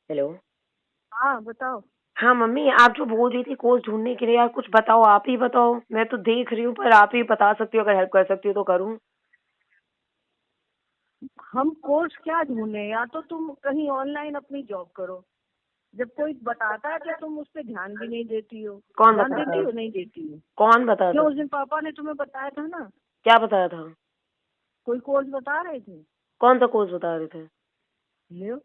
Hello. हाँ बताओ। हाँ मम्मी, आप जो बोल रही थी कोर्स ढूंढने के लिए, यार कुछ बताओ, आप ही बताओ। मैं तो देख रही हूँ, पर आप ही बता सकती हो, अगर हेल्प कर सकती हो तो करूँ। हम कोर्स क्या ढूंढे, या तो तुम कहीं ऑनलाइन अपनी जॉब करो। जब कोई बताता है तो तुम उस पर ध्यान भी नहीं देती हो। कौन ध्यान बताता देती है? हो नहीं देती हो? कौन बताता क्यों, है? उस दिन पापा ने तुम्हें बताया था ना। क्या बताया था? कोई कोर्स बता रहे थे। कौन सा कोर्स बता रहे थे? ले,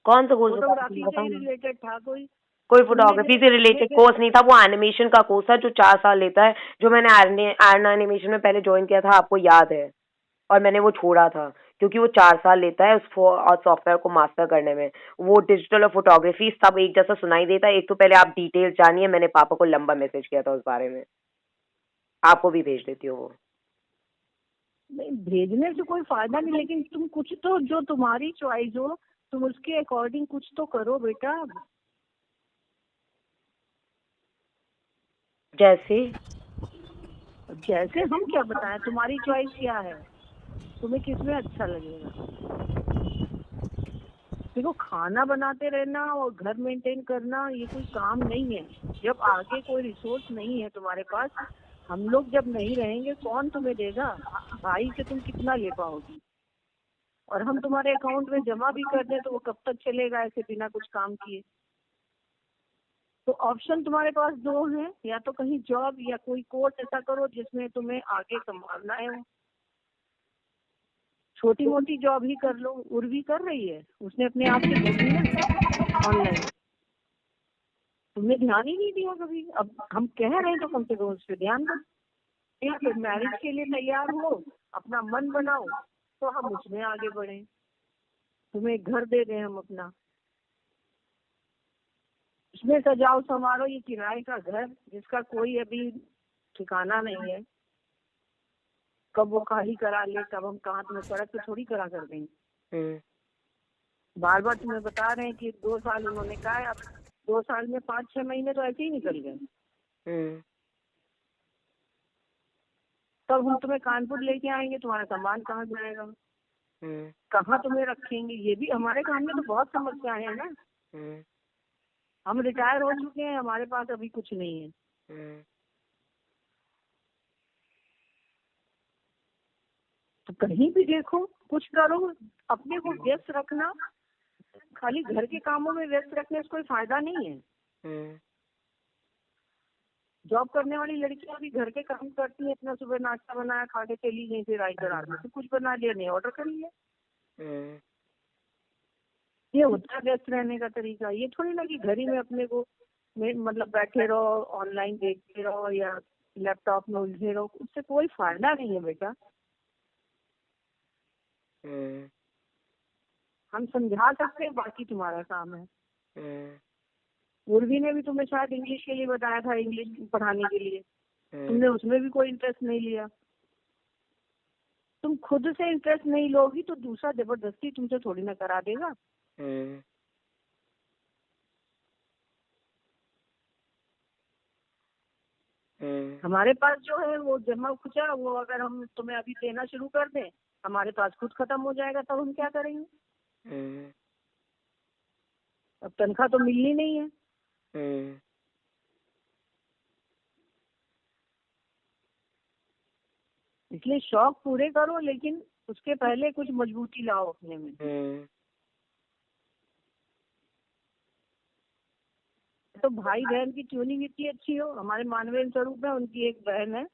कौन सा कोर्स बता रहे थे, फोटोग्राफी से बताओ ही ना। रिलेटेड था कोई। कोई तुमने फोटोग्राफी से रिलेटेड कोर्स नहीं था, वो एनिमेशन का कोर्स था जो 4 साल लेता है, जो मैंने आर्न एनिमेशन में पहले ज्वाइन किया था, आपको याद है। और मैंने वो छोड़ा था क्योंकि वो 4 साल लेता है उस और सॉफ्टवेयर को मास्टर करने में। वो डिजिटल और फोटोग्राफी सब एक जैसा सुनाई देता है। एक तो पहले आप डिटेल्स जानिए, मैंने पापा को लंबा मैसेज किया था उस बारे में, आपको भी भेज देती हूँ वो। नहीं, भेजने से कोई फायदा नहीं, लेकिन तुम कुछ तो, जो तुम्हारी चॉइस हो, तुम उसके अकॉर्डिंग कुछ तो करो बेटा। जैसे? जैसे हम क्या बताएं, तुम्हारी चॉइस क्या है, तुम्हें किसमें अच्छा लगेगा। देखो, खाना बनाते रहना और घर मेंटेन करना ये कोई काम नहीं है। जब आगे कोई रिसोर्स नहीं है तुम्हारे पास, हम लोग जब नहीं रहेंगे, कौन तुम्हें देगा? भाई से तुम कितना ले पाओगी? और हम तुम्हारे अकाउंट में जमा भी कर दें तो वो कब तक चलेगा ऐसे बिना कुछ काम किए? तो ऑप्शन तुम्हारे पास दो हैं, या तो कहीं जॉब या कोई कोर्स ऐसा करो जिसमें तुम्हें आगे संभावनाएं हो। छोटी मोटी जॉब ही कर लो। उर्वी कर रही है, उसने अपने आप से ढूंढी ना ऑनलाइन। तुमने ध्यान ही नहीं दिया कभी। अब हम कह रहे हैं तो कम से कम उस पर ध्यान दो। या फिर मैरिज के लिए तैयार हो, अपना मन बनाओ, तो हम उसमें आगे बढ़े। तुम्हें एक घर दे दें हम अपना, उसमें सजाओ संवारो। ये किराए का घर जिसका कोई अभी ठिकाना नहीं है, कब वो खाली करा ले, कब हम कहाँ तुम्हें सड़क पे थोड़ी करा कर देंगे। हम्म। बार बार तुम्हें बता रहे हैं कि 2 साल उन्होंने कहा है, अब 2 साल में 5-6 महीने तो ऐसे ही निकल गए। हम्म। तब हम तुम्हें कानपुर लेके आएंगे, तुम्हारा सामान कहाँ जाएगा, हम्म। कहाँ तुम्हें रखेंगे? ये भी हमारे काम में तो बहुत समस्याएं हैं ना। हम्म। हम रिटायर हो चुके हैं, हमारे पास अभी कुछ नहीं है। हम्म। तो कहीं भी देखो, कुछ करो, अपने को व्यस्त रखना। खाली घर के कामों में व्यस्त रखने से कोई फायदा नहीं है। हम्म। जॉब करने वाली लड़कियां भी घर के काम करती हैं, अपना सुबह नाश्ता बनाया, खा के चली गई, फिर राइटर आदमी से कुछ बना लिया, नहीं ऑर्डर कर लिया। हम्म। ये होता है व्यस्त रहने का तरीका। ये थोड़ी ना कि घर ही में अपने को मतलब बैठे रहो, ऑनलाइन देखते रहो या लैपटॉप में उलझे रहो। उससे कोई फायदा नहीं है बेटा। हम्म। हम समझा सकते हैं, बाकी तुम्हारा काम है। हम्म। उर्वी ने भी तुम्हें शायद इंग्लिश के लिए बताया था, इंग्लिश पढ़ाने के लिए। हम्म। तुमने उसमें भी कोई इंटरेस्ट नहीं लिया। तुम खुद से इंटरेस्ट नहीं लोगी तो दूसरा जबरदस्ती तुमसे थोड़ी ना करा देगा। हम्म। हम्म। हमारे पास जो है वो जमा खुचा, वो अगर हम तुम्हें अभी देना शुरू कर दें, हमारे पास खुद खत्म हो जाएगा, तब हम क्या करेंगे? हम्म। अब तनख्वाह तो मिलनी नहीं है। हम्म। इसलिए शौक पूरे करो, लेकिन उसके पहले कुछ मजबूती लाओ अपने में। हम्म। तो भाई बहन की ट्यूनिंग इतनी अच्छी हो। हमारे मानवीय स्वरूप में उनकी एक बहन है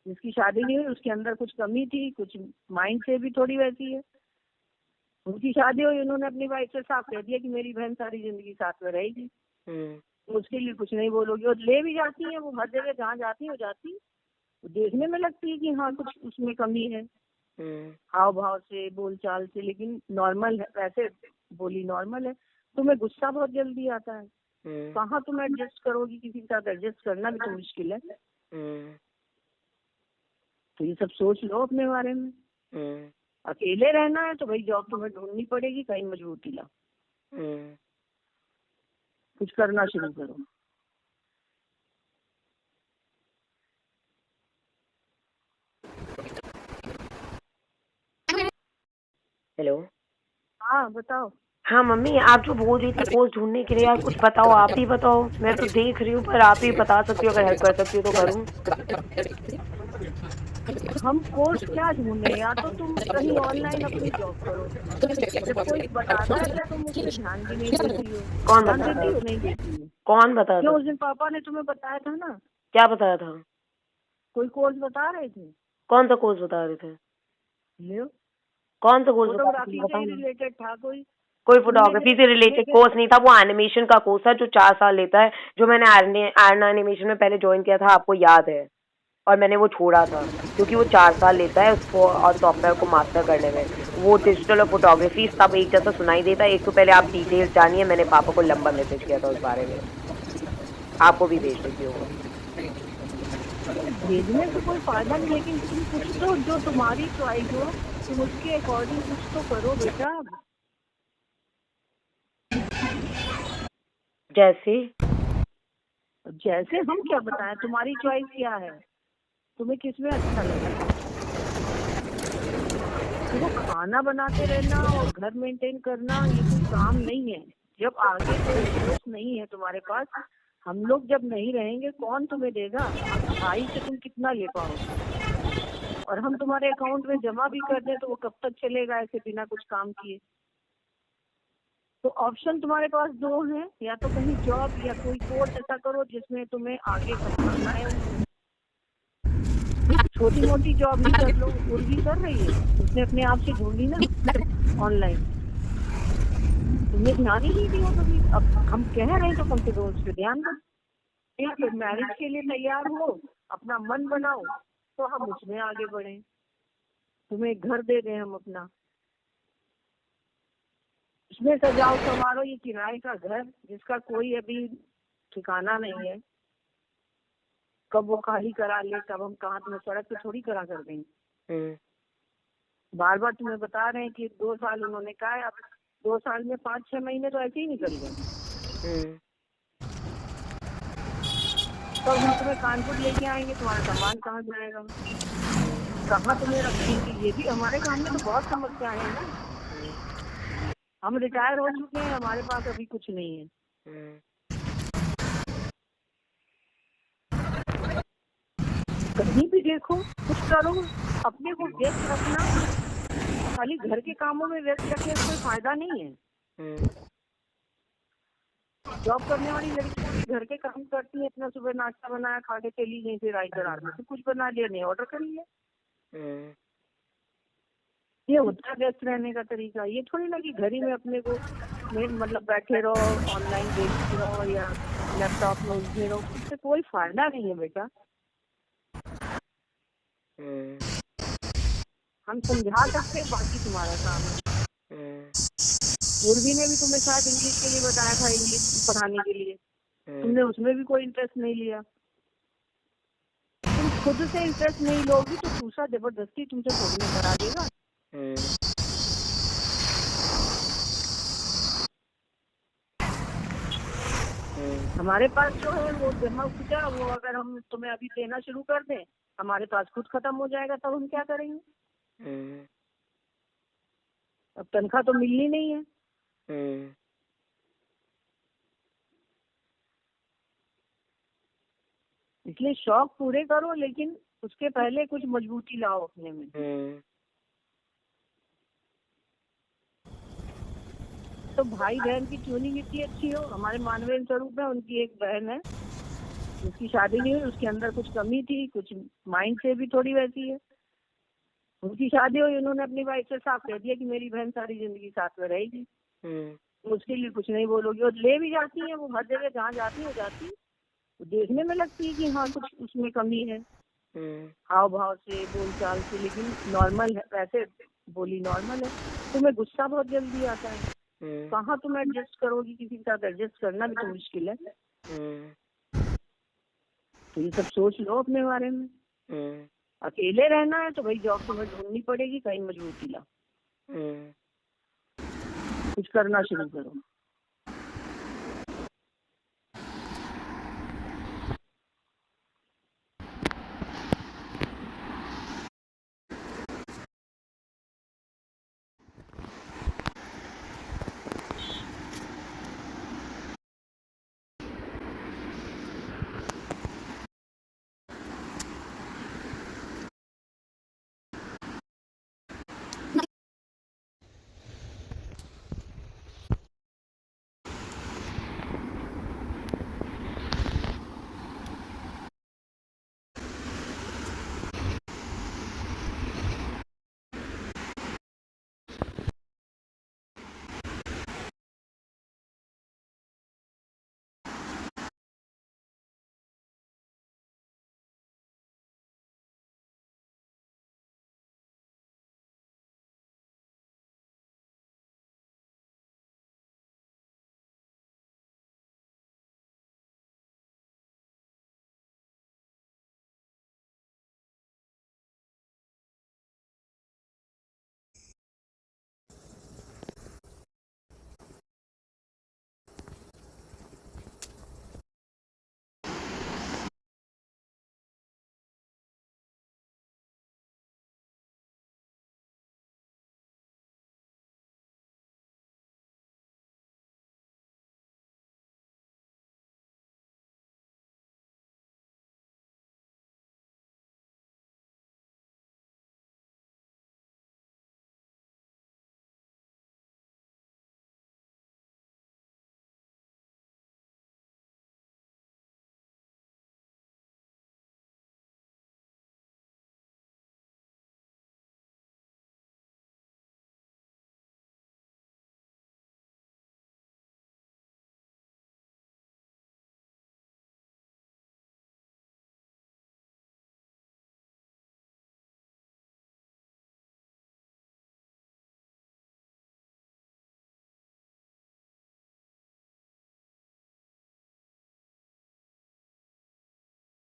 जिसकी शादी नहीं हुई, उसके अंदर कुछ कमी थी, कुछ माइंड से भी थोड़ी वैसी है। उनकी शादी हुई, उन्होंने अपनी वाइफ से साफ कह दिया कि मेरी बहन सारी जिंदगी साथ में रहेगी। हम्म। तो उसके लिए कुछ नहीं बोलोगी। और ले भी जाती है वो, हर जगह जहाँ जाती है वो जाती है, वो देखने में लगती है कि हाँ कुछ उसमें कमी है, हम्म। हाव भाव से, बोल चाल से, लेकिन नॉर्मल है वैसे। बोली नॉर्मल है। तुम्हें गुस्सा बहुत जल्दी आता है। हम्म। कहाँ तुम एडजस्ट करोगी? किसी के साथ एडजस्ट करना भी तो मुश्किल है। हम्म। तो ये सब सोच लो अपने बारे में। हम्म। अकेले रहना है तो भाई जॉब तुम्हें ढूंढनी पड़ेगी, कहीं मजबूती ला, हम्म। कुछ करना शुरू करो। हेलो। हाँ बताओ। हाँ मम्मी, आप जो बोल रही थी कोर्स ढूंढने के लिए, यार कुछ बताओ, आप ही बताओ। मैं तो देख रही हूँ, पर आप ही बता सकती हो, अगर हेल्प कर सकती हो तो करूँ। हम कोर्स क्या ढूंढे, या तो तुम कहीं ऑनलाइन अपनी जॉब करो। जब कोई बताता है तो तुम उस पर ध्यान भी नहीं देती हो। कौन ध्यान बताता देती है? हो नहीं देती हो? कौन बताता क्यों, है? उस दिन पापा ने तुम्हें बताया था ना, क्या बताया था? कोई कोर्स बता रहे थे। कौन सा कोर्स बता रहे थे? ले, कौन सा कोर्स बता रहे थे, फोटोग्राफी से बताओ ही ना। रिलेटेड था कोई। कोई तुमने फोटोग्राफी से रिलेटेड कोर्स नहीं था, वो एनिमेशन का कोर्स था जो 4 साल लेता है, जो मैंने आर्न एनिमेशन में पहले ज्वाइन किया था, आपको याद है। और मैंने वो छोड़ा था क्योंकि वो 4 साल लेता है उसको और सॉफ्टवेयर को मास्टर करने में। वो डिजिटल और फोटोग्राफी सब एक जैसा सुनाई देता है। एक तो पहले आप डिटेल्स जानिए, मैंने पापा को लंबा मैसेज किया था उस बारे में, आपको भी भेज देती हूँ वो। भेजने से कोई फायदा नहीं, लेकिन तुम कुछ तो, जो तुम्हारी चॉइस हो, तुम उसके अकॉर्डिंग कुछ तो करो बेटा। जैसे? जैसे हम क्या बताएं, तुम्हारी चॉइस क्या है, तुम्हें किसमें अच्छा लगे। देखो, खाना बनाते रहना और घर मेंटेन करना ये कोई काम नहीं है। जब आगे कोई रिसोर्स नहीं है तुम्हारे पास, हम लोग जब नहीं रहेंगे कौन तुम्हें देगा। भाई से तुम कितना ले पाओगे, और हम तुम्हारे अकाउंट में जमा भी कर दें तो वो कब तक चलेगा ऐसे बिना कुछ काम किए। तो ऑप्शन तुम्हारे पास दो हैं, या तो कहीं जॉब या कोई कोर्स ऐसा करो जिसमें तुम्हें आगे करना है। छोटी मोटी जॉब ही कर लो, उर्वी कर रही है, उसने अपने आप से ढूंढी ना ऑनलाइन। तुमने ध्यान ही नहीं दिया कभी। अब हम कह रहे हैं तो कम से कम उस पर ध्यान दो। या फिर मैरिज के लिए तैयार हो, अपना मन बनाओ, तो हम उसमें आगे बढ़े। तुम्हें एक घर दे दें हम अपना, उसमें सजाओ संवारो। ये किराए का घर जिसका कोई अभी ठिकाना नहीं है, कब वो खाली करा ले, कब हम कहाँ, तुम्हें सड़क पे थोड़ी करा कर देंगे। बार बार तुम्हें बता रहे हैं कि 2 साल उन्होंने कहा है, अब 2 साल में 5-6 महीने तो ऐसे ही निकल गए। तब हम तुम्हें कानपुर लेके आएंगे, तुम्हारा सामान कहाँ जाएगा, कहाँ तुम्हें रखेंगे। ये भी हमारे काम में तो बहुत समस्याएं हैं ना। हम रिटायर हो चुके हैं, हमारे पास अभी कुछ नहीं है। कहीं भी देखो, कुछ करो, अपने को व्यस्त रखना। खाली घर के कामों में व्यस्त रखने से कोई फायदा नहीं है। जॉब करने वाली लड़कियां भी घर के काम करती हैं, इतना सुबह नाश्ता बनाया, खा के चली गई, फिर राइटर आदमी से कुछ बना लिया, नहीं ऑर्डर कर लिया। ये होता है व्यस्त रहने का तरीका। ये थोड़ी ना कि घर ही में अपने को मतलब बैठे रहो, ऑनलाइन देखते रहो या लैपटॉप में उलझे रहो, उससे कोई फायदा नहीं है बेटा। हम समझा सकते हैं, बाकी तुम्हारा काम है। पूर्वी ने भी तुम्हें शायद इंग्लिश के लिए बताया था, इंग्लिश पढ़ाने के लिए, तुमने उसमें भी कोई इंटरेस्ट नहीं लिया। तुम खुद से इंटरेस्ट नहीं लोगी तो दूसरा जबरदस्ती तुमसे थोड़ी ना करा देगा। हमारे पास जो है वो जमा पूछा, वो अगर हम तुम्हें अभी देना शुरू कर दें, हमारे पास खुद खत्म हो जाएगा, तब हम क्या करेंगे। अब तनख्वाह तो मिलनी नहीं है। इसलिए शौक पूरे करो, लेकिन उसके पहले कुछ मजबूती लाओ अपने में। तो भाई बहन की ट्यूनिंग इतनी अच्छी हो। हमारे मानवीय स्वरूप में उनकी एक बहन है, उसकी शादी नहीं हुई, उसके अंदर कुछ कमी थी, कुछ माइंड से भी थोड़ी वैसी है। उनकी शादी हुई, उन्होंने अपनी वाइफ से साफ कह दिया कि मेरी बहन सारी जिंदगी साथ में रहेगी। उसके लिए कुछ नहीं बोलोगी, और ले भी जाती है वो, हर जगह जहाँ जाती है जाती, देखने में लगती है कि हाँ कुछ उसमें कमी है, हाव भाव से, बोलचाल से, लेकिन नॉर्मल है, वैसे बोली नॉर्मल है। तुम्हें गुस्सा बहुत जल्दी आता है, कहाँ तुम एडजस्ट करोगी, किसी के साथ एडजस्ट करना भी तो मुश्किल है। तो ये सब सोच लो अपने बारे में। अकेले रहना है तो भाई जॉब तुम्हें ढूंढनी पड़ेगी, कहीं मजबूती ला, कुछ करना शुरू करो।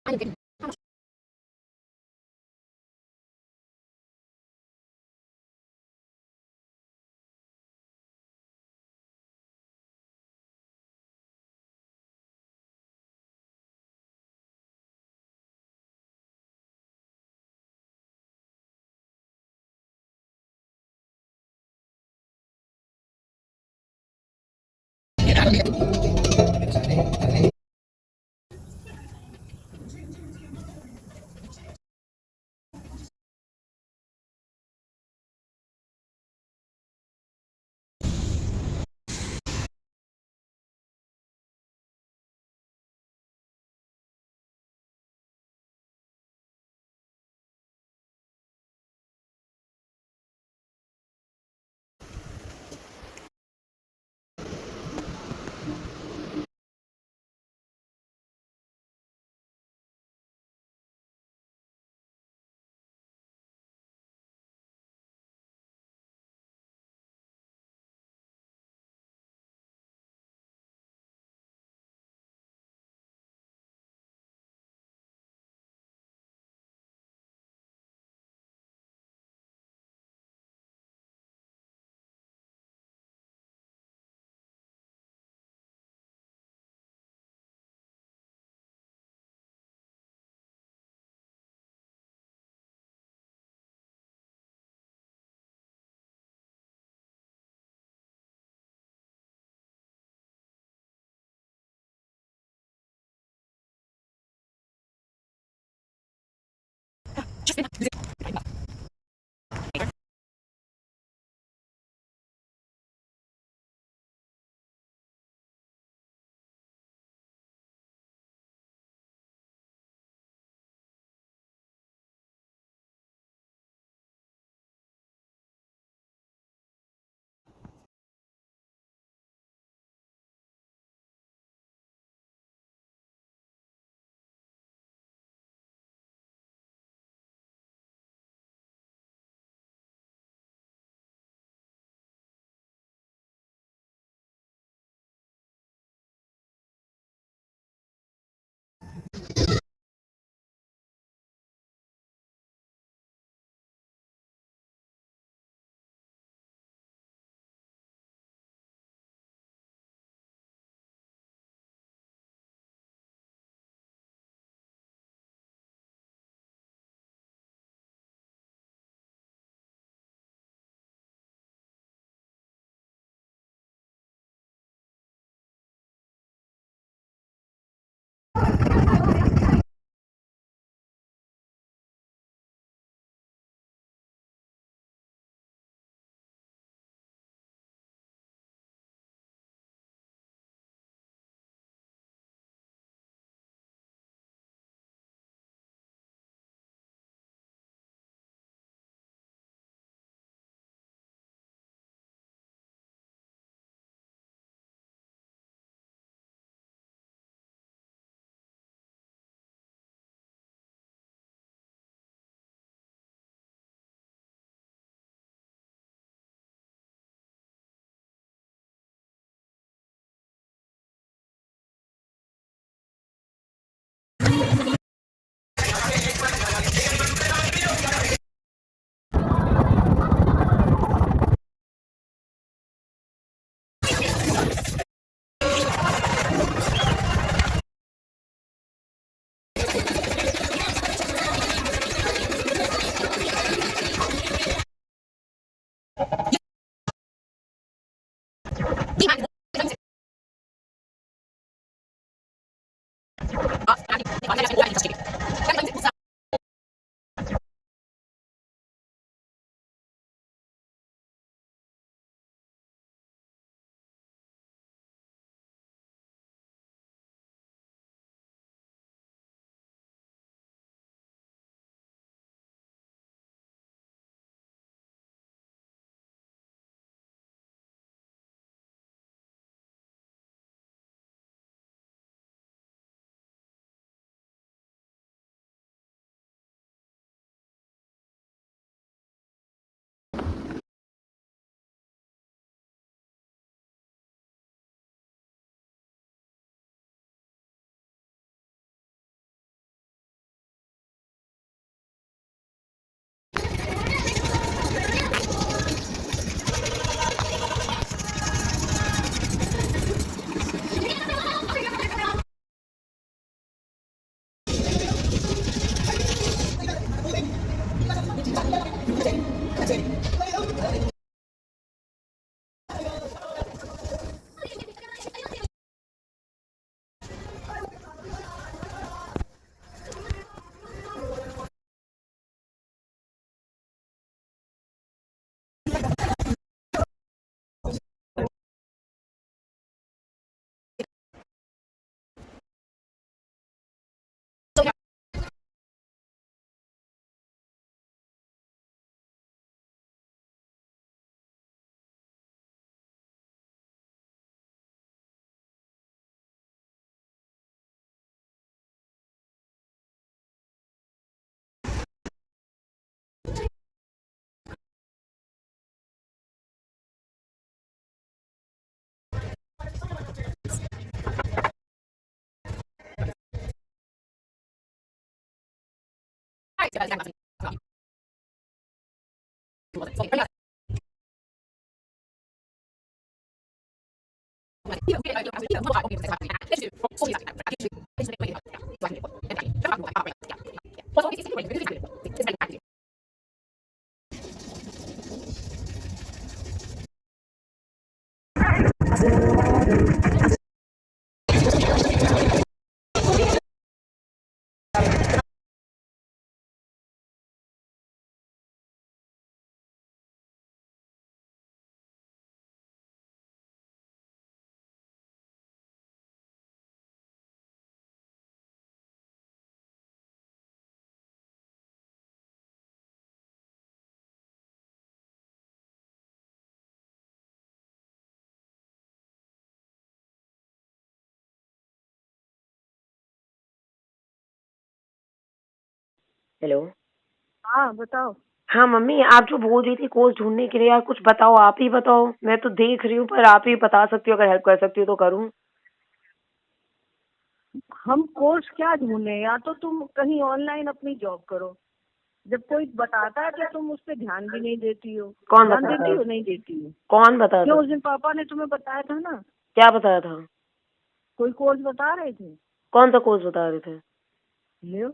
Off. हेलो। हाँ बताओ। हाँ मम्मी, आप जो बोल रही थी कोर्स ढूंढने के लिए, यार कुछ बताओ, आप ही बताओ। मैं तो देख रही हूँ, पर आप ही बता सकती हो, अगर हेल्प कर सकती हो तो करूँ। हम कोर्स क्या ढूंढे, या तो तुम कहीं ऑनलाइन अपनी जॉब करो। जब कोई बताता है तो तुम उस पर ध्यान भी नहीं देती हो। कौन ध्यान बताता देती है? हो नहीं देती हो? कौन बताता क्यों, है? उस दिन पापा ने तुम्हें बताया था ना, क्या बताया था? कोई कोर्स बता रहे थे। कौन सा कोर्स बता रहे थे? ले,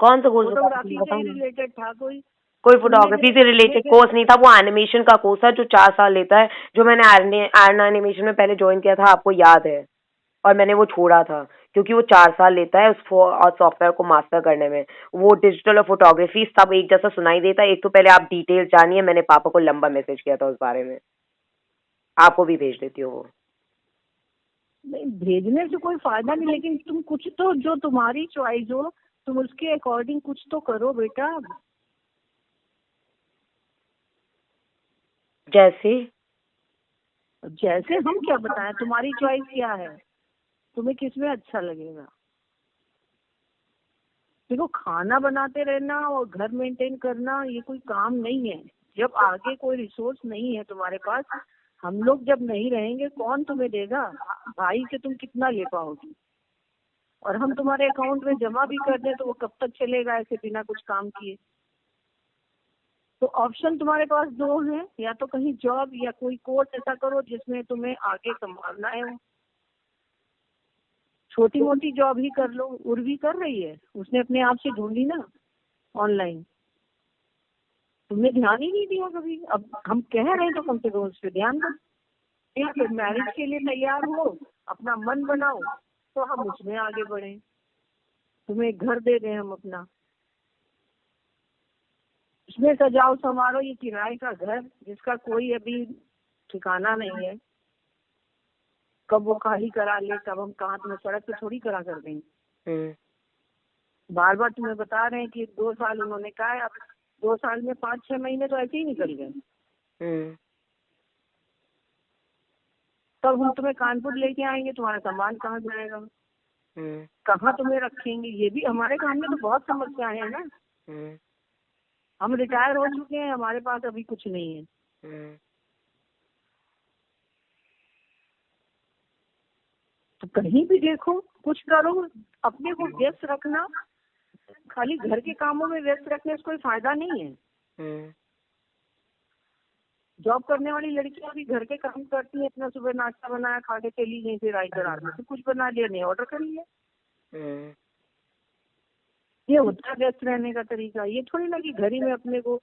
कौन सा कोर्स बता रहे थे, फोटोग्राफी से बताओ ही ना। रिलेटेड था कोई। कोई तुमने फोटोग्राफी से रिलेटेड कोर्स नहीं था, वो एनिमेशन का कोर्स था जो 4 साल लेता है, जो मैंने आर्न एनिमेशन में पहले ज्वाइन किया था, आपको याद है। और मैंने वो छोड़ा था क्योंकि वो 4 साल लेता है उस सॉफ्टवेयर को मास्टर करने में। वो डिजिटल और फोटोग्राफी सब एक जैसा सुनाई देता है। एक तो पहले आप डिटेल जानिए, मैंने पापा को लंबा मैसेज किया था उस बारे में, आपको भी भेज देती हूँ वो। नहीं, भेजने से कोई फायदा नहीं, लेकिन तुम कुछ तो, जो तुम्हारी चॉइस हो, तुम उसके अकॉर्डिंग कुछ तो करो बेटा। जैसे? जैसे हम क्या बताएं, तुम्हारी चॉइस क्या है, तुम्हें किसमें अच्छा लगेगा। देखो, खाना बनाते रहना और घर मेंटेन करना ये कोई काम नहीं है। जब आगे कोई रिसोर्स नहीं है तुम्हारे पास, हम लोग जब नहीं रहेंगे, कौन तुम्हें देगा? भाई से तुम कितना ले पाओगी? और हम तुम्हारे अकाउंट में जमा भी कर दें तो वो कब तक चलेगा ऐसे बिना कुछ काम किए? तो ऑप्शन तुम्हारे पास दो हैं, या तो कहीं जॉब या कोई कोर्स ऐसा करो जिसमें तुम्हें आगे संभावनाएं हो। छोटी मोटी जॉब ही कर लो। उर्वी कर रही है, उसने अपने आप से ढूंढी ना ऑनलाइन। तुमने ध्यान ही नहीं दिया कभी। अब हम कह रहे हैं तो कम से कम उस पर ध्यान दो। फिर मैरिज के लिए तैयार हो, अपना मन बनाओ, तो हम उसमें आगे बढ़े। तुम्हें एक घर दे दें हम अपना, उसमें सजाओ संवारो। ये किराए का घर जिसका कोई अभी ठिकाना नहीं है, कब वो खाली करा ले, कब हम कहाँ, तुम्हें सड़क पे थोड़ी करा कर देंगे। बार बार तुम्हें बता रहे हैं कि 2 साल उन्होंने कहा है। अब 2 साल में 5-6 महीने तो ऐसे ही निकल गए। तब हम तुम्हें कानपुर लेके आएंगे, तुम्हारा सामान कहाँ जाएगा, कहाँ तुम्हें रखेंगे? ये भी हमारे काम में तो बहुत समस्याएं हैं ना। हम रिटायर हो चुके हैं, हमारे पास अभी कुछ नहीं है। तो कहीं भी देखो, कुछ करो, अपने को व्यस्त रखना। खाली घर के कामों में व्यस्त रखने से कोई फायदा नहीं है। जॉब करने वाली लड़कियां भी घर के काम करती हैं, अपना सुबह नाश्ता बनाया, खा के चली गई, फिर राइटर आर्मी से कुछ बना लिया, नहीं ऑर्डर कर लिया। ये होता है व्यस्त रहने का तरीका। ये थोड़ी ना कि घर ही में अपने को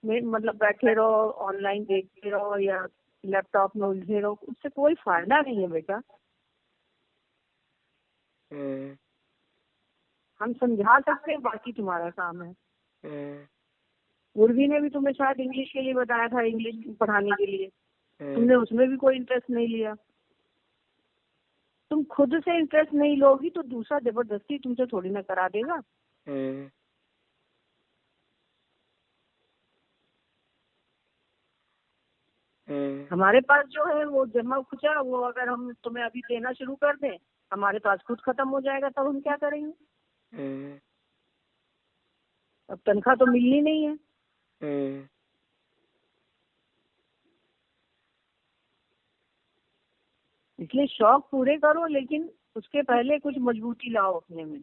मतलब बैठे रहो, ऑनलाइन देखते रहो या लैपटॉप में उलझे रहो, उससे कोई फायदा नहीं है बेटा। हम समझा सकते हैं, बाकी तुम्हारा काम है। उर्वी ने भी तुम्हें शायद इंग्लिश के लिए बताया था, इंग्लिश पढ़ाने के लिए। तुमने उसमें भी कोई इंटरेस्ट नहीं लिया। तुम खुद से इंटरेस्ट नहीं लोगी तो दूसरा जबरदस्ती तुमसे थोड़ी ना करा देगा। हमारे पास जो है वो जमा खुचा, वो अगर हम तुम्हें अभी देना शुरू कर दें, हमारे पास खुद खत्म हो जाएगा, तब हम क्या करेंगे? अब तनख्वाह तो मिलनी नहीं है। इसलिए शौक पूरे करो, लेकिन उसके पहले कुछ मजबूती लाओ अपने में।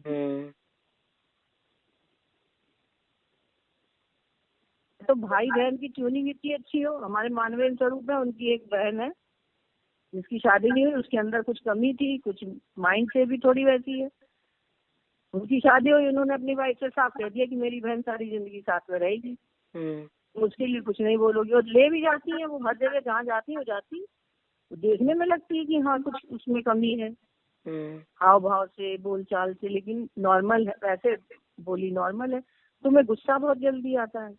तो भाई बहन की ट्यूनिंग इतनी अच्छी हो। हमारे मानवीय स्वरूप है, उनकी एक बहन है जिसकी शादी नहीं हुई, उसके अंदर कुछ कमी थी, कुछ माइंड से भी थोड़ी वैसी है। उनकी शादी हुई, उन्होंने अपनी वाइफ से साफ कह दिया कि मेरी बहन सारी जिंदगी साथ में रहेगी, उसके लिए कुछ नहीं बोलोगी। और ले भी जाती है वो, हर जगह जहाँ जाती है वो जाती है, वो देखने में लगती है कि हाँ कुछ उसमें कमी है हाव भाव से, बोल चाल से, लेकिन नॉर्मल है, वैसे बोली नॉर्मल है। तुम्हें गुस्सा बहुत जल्दी आता है,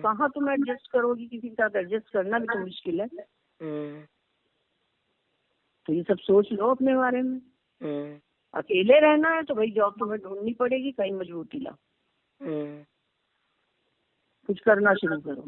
कहाँ तुम एडजस्ट करोगी, किसी के साथ एडजस्ट करना भी तो मुश्किल है। तो ये सब सोच लो अपने बारे में। अकेले रहना है तो भाई जॉब तुम्हें ढूंढनी पड़ेगी, कहीं मजबूती ला, कुछ करना शुरू करो।